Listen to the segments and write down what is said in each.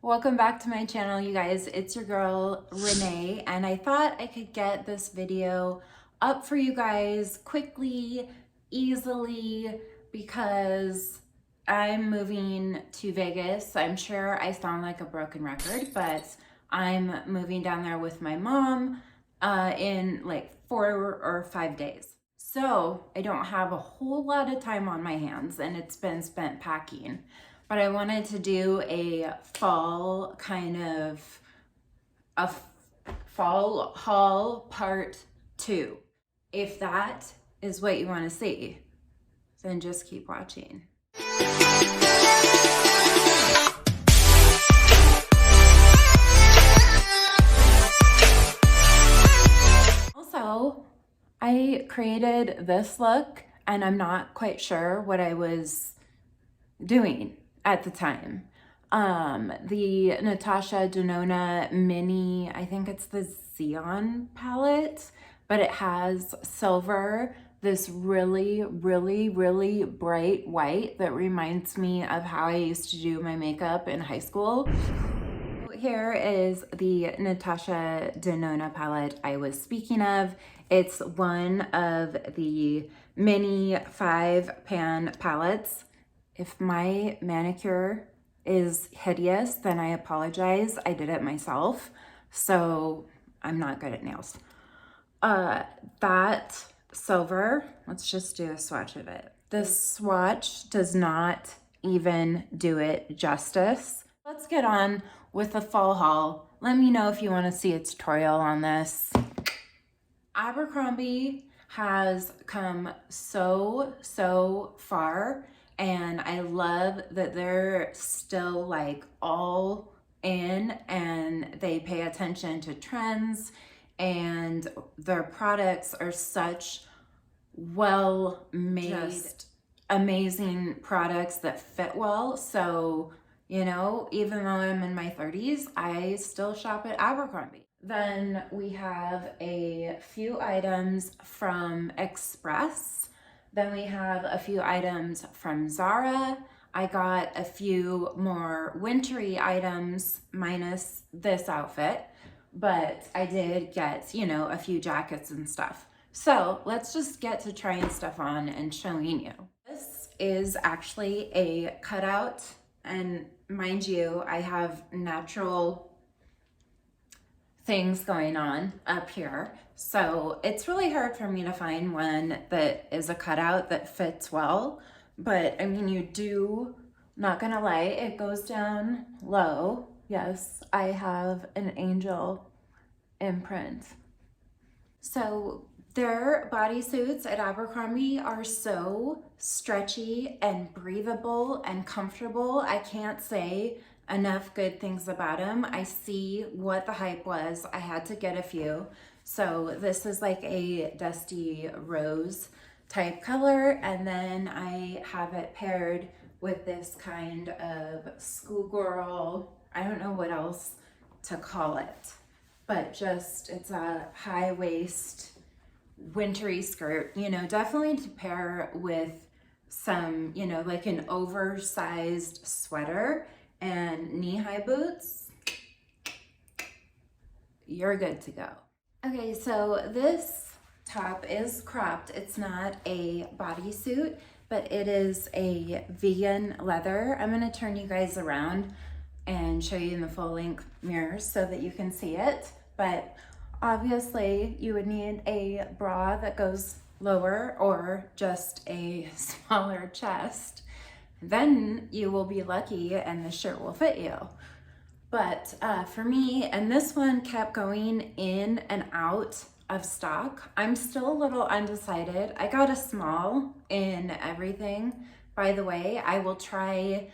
Welcome back to my channel, you guys. It's your girl Renee, and I thought I could get this video up for you guys quickly, easily, because I'm moving to Vegas. I'm sure I sound like a broken record, but I'm moving down there with my mom in like 4 or 5 days. So I don't have a whole lot of time on my hands, and it's been spent packing. But I wanted to do a fall kind of fall haul part 2. If that is what you want to see, then just keep watching. Also, I created this look and I'm not quite sure what I was doing at the time. The Natasha Denona mini, I think it's the Xeon palette, but it has silver, this really bright white that reminds me of how I used to do my makeup in high school. Here is the Natasha Denona palette I was speaking of. It's one of the mini 5-pan palettes. If my manicure is hideous, then I apologize. I did it myself, so I'm not good at nails. That silver, let's just do a swatch of it. This swatch does not even do it justice. Let's get on with the fall haul. Let me know if you want to see a tutorial on this. Abercrombie has come so far, and I love that they're still like all in and they pay attention to trends, and their products are such well made, just amazing products that fit well. So, you know, even though I'm in my 30s, I still shop at Abercrombie. Then we have a few items from Express. Then we have a few items from Zara. I got a few more wintry items minus this outfit, but I did get, you know, a few jackets and stuff. So let's just get to trying stuff on and showing you. This is actually a cutout, and mind you, I have natural things going on up here, so it's really hard for me to find one that is a cutout that fits well. But I mean, you do, not gonna lie, it goes down low. Yes, I have an angel imprint. So their bodysuits at Abercrombie are so stretchy and breathable and comfortable. I can't say enough good things about them. I see what the hype was. I had to get a few. So this is like a dusty rose type color, and then I have it paired with this kind of schoolgirl, I don't know what else to call it, but just it's a high waist wintry skirt, you know, definitely to pair with some, you know, like an oversized sweater and knee-high boots. You're good to go. Okay, so this top is cropped. It's not a bodysuit, but it is a vegan leather. I'm gonna turn you guys around and show you in the full length mirrors so that you can see it. But obviously you would need a bra that goes lower or just a smaller chest. Then you will be lucky and the shirt will fit you. But for me, and this one kept going in and out of stock. I'm still a little undecided. I got a small in everything. By the way, I will try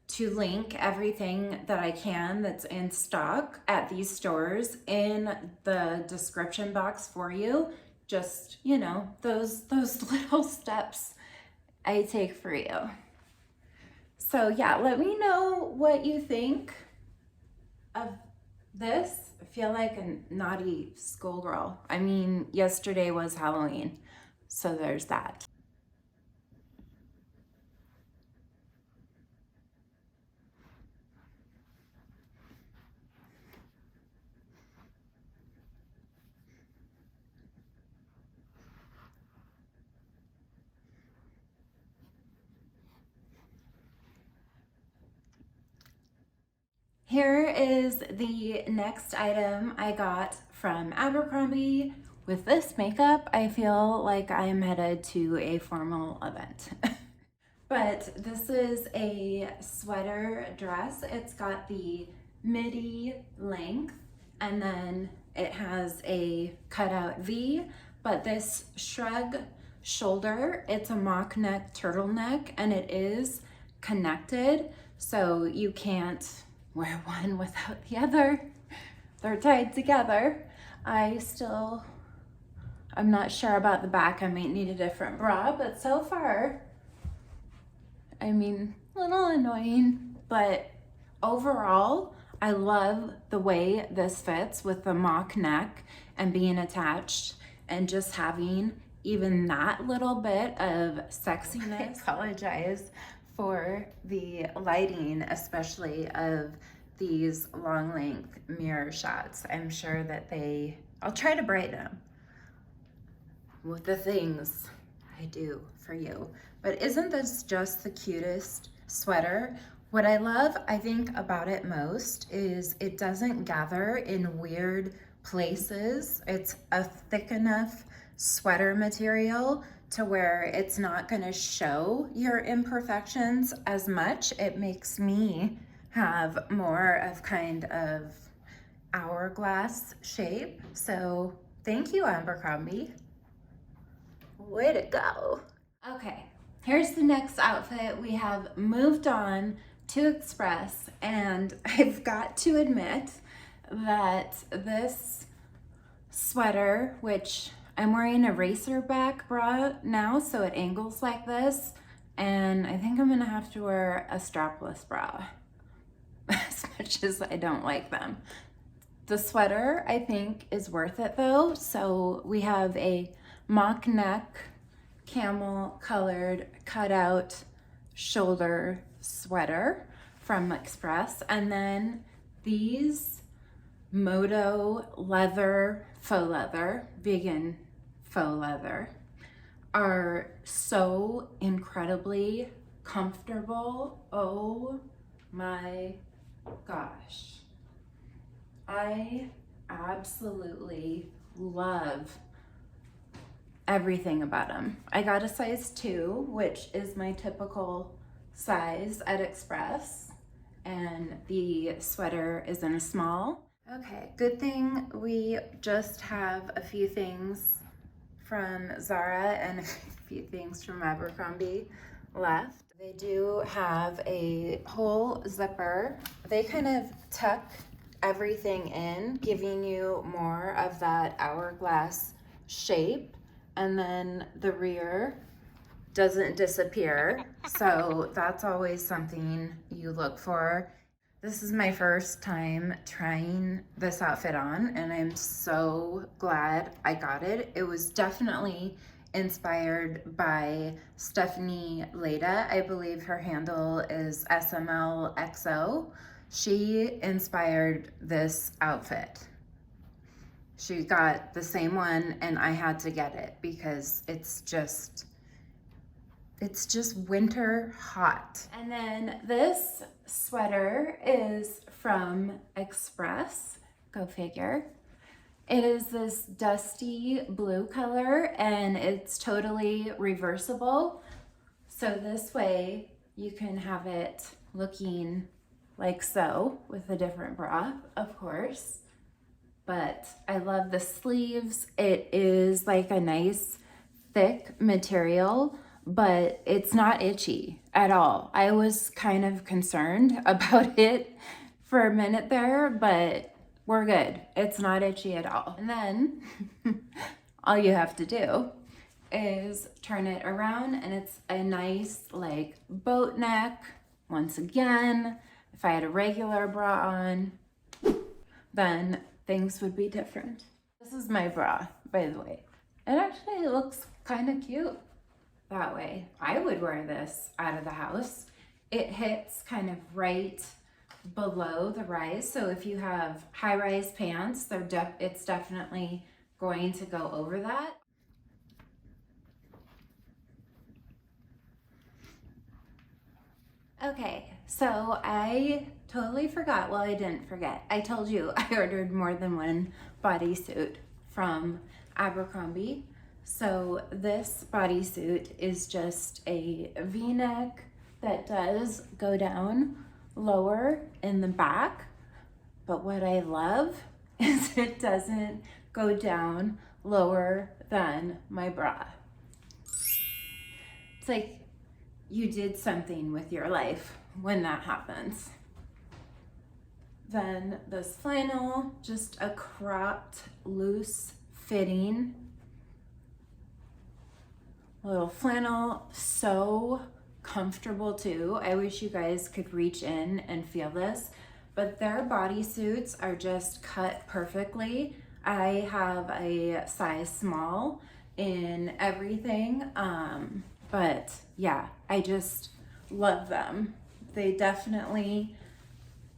to link everything that I can that's in stock at these stores in the description box for you. Just, you know, those little steps I take for you. So yeah, let me know what you think of this. I feel like a naughty schoolgirl. I mean, yesterday was Halloween, so there's that. Here is the next item I got from Abercrombie. With this makeup, I feel like I'm headed to a formal event. But this is a sweater dress. It's got the midi length and then it has a cutout V, but this shrug shoulder, it's a mock neck turtleneck and it is connected, so you can't wear one without the other. They're tied together. I'm not sure about the back. I might need a different bra, but so far, I mean, a little annoying, but overall, I love the way this fits with the mock neck and being attached and just having even that little bit of sexiness. I apologize for the lighting, especially of these long length mirror shots. I'm sure that I'll try to brighten them with the things I do for you. But isn't this just the cutest sweater? What I think about it most is it doesn't gather in weird places. It's a thick enough sweater material to where it's not gonna show your imperfections as much. It makes me have more of kind of hourglass shape. So thank you, Abercrombie. Way to go. Okay, here's the next outfit. We have moved on to Express, and I've got to admit that this sweater, which I'm wearing a racer back bra now, so it angles like this, and I think I'm gonna have to wear a strapless bra as much as I don't like them. The sweater, I think, is worth it though. So we have a mock neck, camel colored cutout shoulder sweater from Express. And then these moto leather, faux leather, vegan faux leather are so incredibly comfortable. Oh my gosh. I absolutely love everything about them. I got a size 2, which is my typical size at Express, and the sweater is in a small. Okay, good thing we just have a few things from Zara and a few things from Abercrombie left. They do have a whole zipper. They kind of tuck everything in, giving you more of that hourglass shape, and then the rear doesn't disappear, so that's always something you look for. This is my first time trying this outfit on, and I'm so glad I got it. It was definitely inspired by Stephanie Leda. I believe her handle is SMLXO. She inspired this outfit. She got the same one and I had to get it because it's just winter hot. And then this sweater is from Express, go figure. It is this dusty blue color and it's totally reversible. So this way you can have it looking like so with a different bra, of course. But I love the sleeves. It is like a nice thick material, but it's not itchy at all. I was kind of concerned about it for a minute there, but we're good. It's not itchy at all. And then all you have to do is turn it around and it's a nice like boat neck. Once again, if I had a regular bra on, then things would be different. This is my bra, by the way. It actually looks kind of cute that way. I would wear this out of the house. It hits kind of right below the rise, so if you have high-rise pants, it's definitely going to go over that. Okay, so I totally forgot. Well, I didn't forget. I told you I ordered more than one bodysuit from Abercrombie. So this bodysuit is just a V-neck that does go down lower in the back. But what I love is it doesn't go down lower than my bra. It's like you did something with your life when that happens. Then this flannel, just a cropped, loose fitting little flannel, so comfortable too. I wish you guys could reach in and feel this, but their bodysuits are just cut perfectly. I have a size small in everything, but yeah, I just love them. They definitely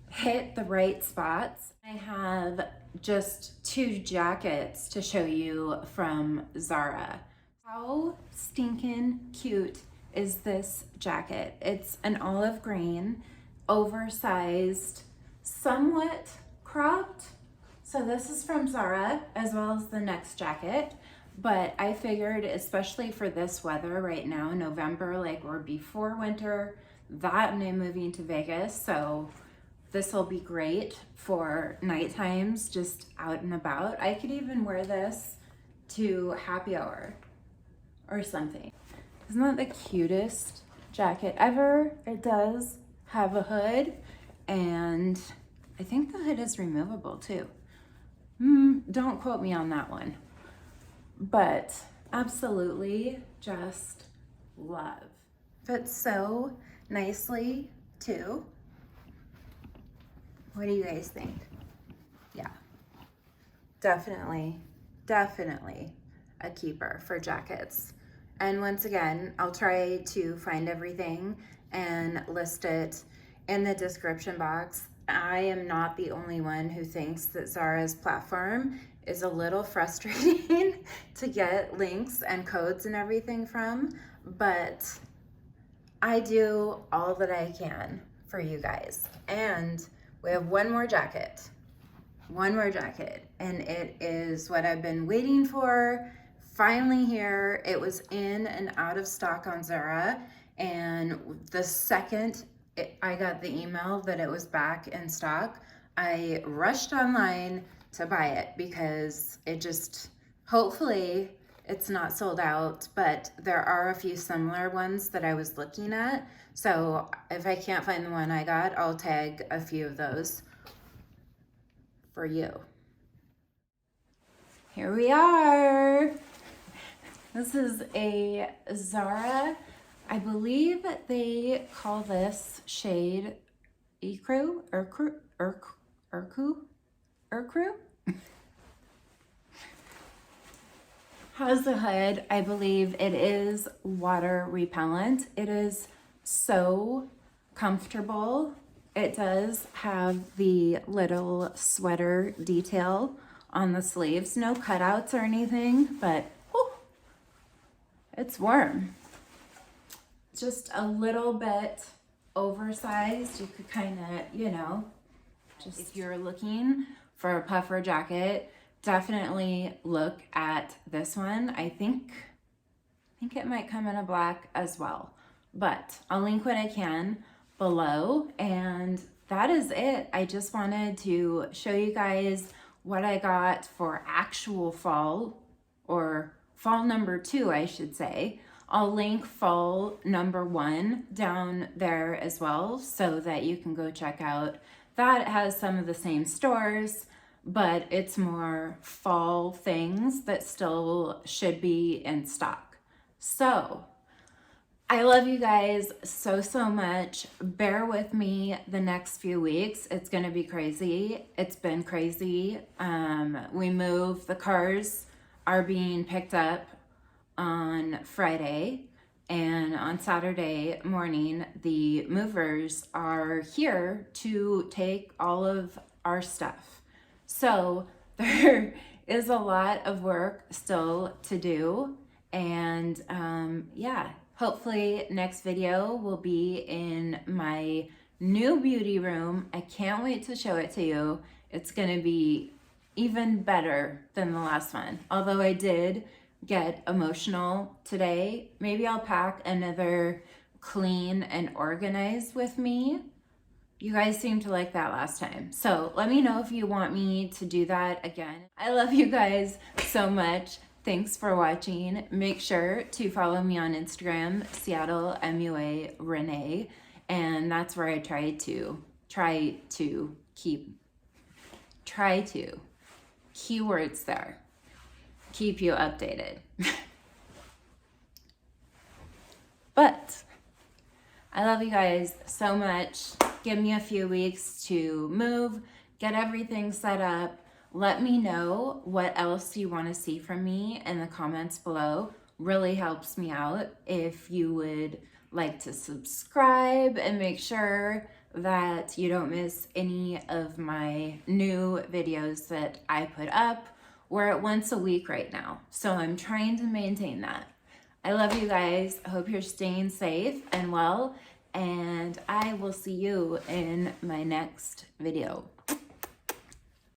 hit the right spots. I have just 2 jackets to show you from Zara. How stinking cute is this jacket? It's an olive green, oversized, somewhat cropped. So this is from Zara, as well as the next jacket. But I figured, especially for this weather right now, November, like we're before winter, that and I'm moving to Vegas, so this will be great for night times, just out and about. I could even wear this to happy hour or something. Isn't that the cutest jacket ever? It does have a hood, and I think the hood is removable too. Don't quote me on that one, but absolutely just love. Fits so nicely too. What do you guys think? Yeah, definitely a keeper for jackets. And once again, I'll try to find everything and list it in the description box. I am not the only one who thinks that Zara's platform is a little frustrating to get links and codes and everything from, but I do all that I can for you guys. And we have one more jacket, and it is what I've been waiting for. Finally here. It was in and out of stock on Zara, and the second I got the email that it was back in stock, I rushed online to buy it because it just, hopefully it's not sold out, but there are a few similar ones that I was looking at. So if I can't find the one I got, I'll tag a few of those for you. Here we are. This is a Zara. I believe they call this shade Ecru. Has the hood. I believe it is water repellent. It is so comfortable. It does have the little sweater detail on the sleeves. No cutouts or anything, but it's warm. Just a little bit oversized. You could kind of, you know, just if you're looking for a puffer jacket, definitely look at this one. I think it might come in a black as well, but I'll link what I can below. And that is it. I just wanted to show you guys what I got for actual fall, or fall number 2, I should say. I'll link fall number 1 down there as well, so that you can go check out that. It has some of the same stores, but it's more fall things that still should be in stock. So I love you guys so much. Bear with me the next few weeks. It's gonna be crazy. It's been crazy. We moved, the cars are being picked up on Friday, and on Saturday morning the movers are here to take all of our stuff. So there is a lot of work still to do, and yeah, hopefully next video will be in my new beauty room. I can't wait to show it to you. It's gonna be even better than the last one. Although I did get emotional today. Maybe I'll pack another clean and organized with me. You guys seemed to like that last time. So let me know if you want me to do that again. I love you guys so much. Thanks for watching. Make sure to follow me on Instagram, Seattle MUA Renee. And that's where I try to keywords there, keep you updated. But I love you guys so much. Give me a few weeks to move, get everything set up. Let me know what else you want to see from me in the comments below. Really helps me out. If you would like to subscribe and make sure that you don't miss any of my new videos that I put up. We're at once a week right now, so I'm trying to maintain that. I love you guys. I hope you're staying safe and well, and I will see you in my next video.